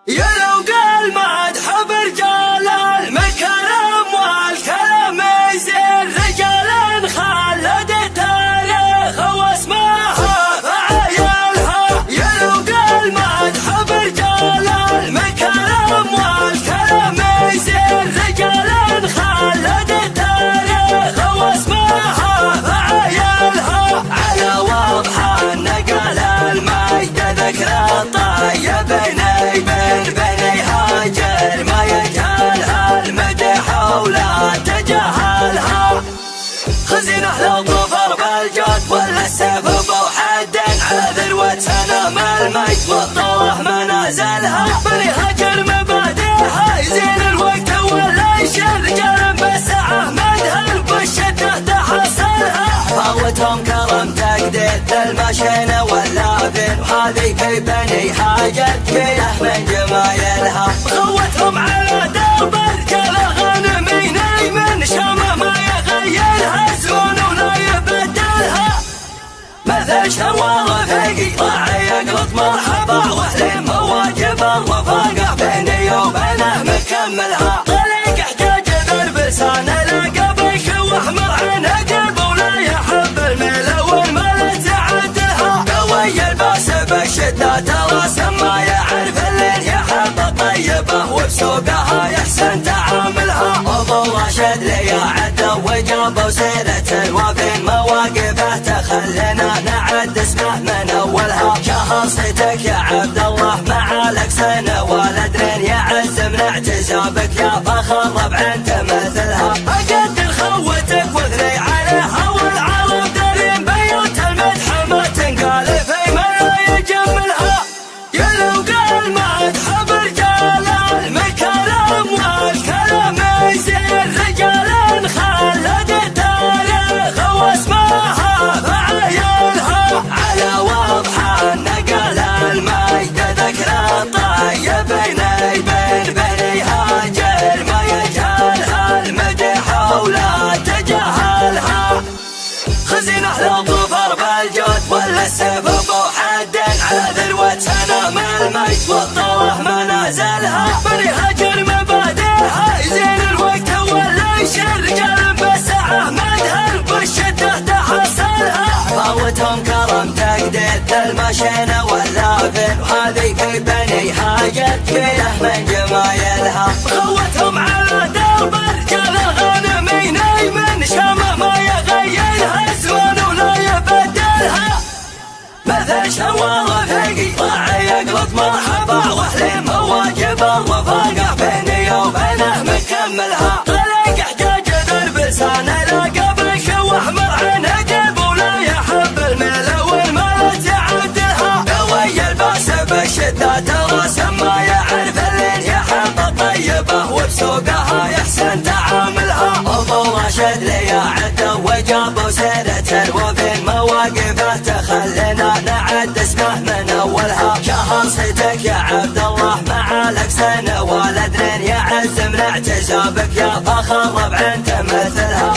يا لو قال مدح برجال المكرم والكلام يزين رجال خلد تاريخ واسمها فعيالها. يا لو قال مدح برجال المكرم والكلام يزين رجال خلد تاريخ واسمها فعيالها. على وضح النقل المجد ذكر الطيب بني هاجر ما يجهلها المدح ولا تجهلها. خزينة للظفر بالجود ولا السيف بوحد على ذروة سنام المجد والطوح منازلها. بني هاجر مبادئها يزين الوقت ولا يشيل رجال بالساعة مدهل بالشدة تحصلها. فاوتهم كرم تقدير المشينة واللافين وهذه في بني هاجر كله من جمايلها. خوتهم على درب رجال غنمين من شامة ما يغيرها زون ولا يبدلها. مثل شوال فيقي راعي يقلط مرحبا واهلين مواجب الرفاقة بيني وبينه مكملها. طريق احتاج ضرب لسان لقبك واحمر عن قلب ولا يحب الميل والمال تعدلها. قوي الباس بالشدة راسم ما يعرف اللي يحب الطيبة وبسوقها يحسن تعاملها. ابو راشد لي عدى وجابه وسيرة الوافين مواقفه تخلينا نعد اسمه من اولها. شهر صيتك يا عبد الله مع لك سنة والدرين يعز من اعتزابك يا فخر ربع انت مثلها. اقدر خوتك واثني عليها والعرب دارين بيوت المدح ما تنقال في من لا يجملها. يا لو قال مدح برجال المكرم والكلام يزين رجال خلد تاريخ واسمها فعيالها. على وضح النقل المجد ذكر الطيب بني هاجر ما يجهلها المدح ولا تجهلها. خزينة للظفر بالجود ولا السيف بوحد على ذروة سنام المجد والطوح منازلها. بني هاجر مبادئها يزين الوقت ولا يشيل رجال بالساعة مدهل بالشدة تحصلها. فاوتهم كرم تقدير المشينة واللافين وهذه في بني هاجر كله من جمايلها. خوتهم على درب رجال غنمين من شامة ما يغيرها زمان ولا يبدلها. مثل شوال فيقي راعي يقلط مرحبا واهلين مواجب الرفاقة بيني وبينه مكملها. طريق احتاج ضرب لسان لقبك واحمر عن قلب ولا يحب الميل والمال تعدلها. قوي الباس بالشدة راسم ما يعرف اللي يحب الطيبة وبسوقها يحسن تعاملها. ابو راشد لي عدى وجابه وسيرة الوفين مواقفه تخلينا نعد اسمه من اولها. شهر صيتك يا عبد الله مع لك سنة والدرين يعز من اعتزابك يا فخر ربع انت مثلها.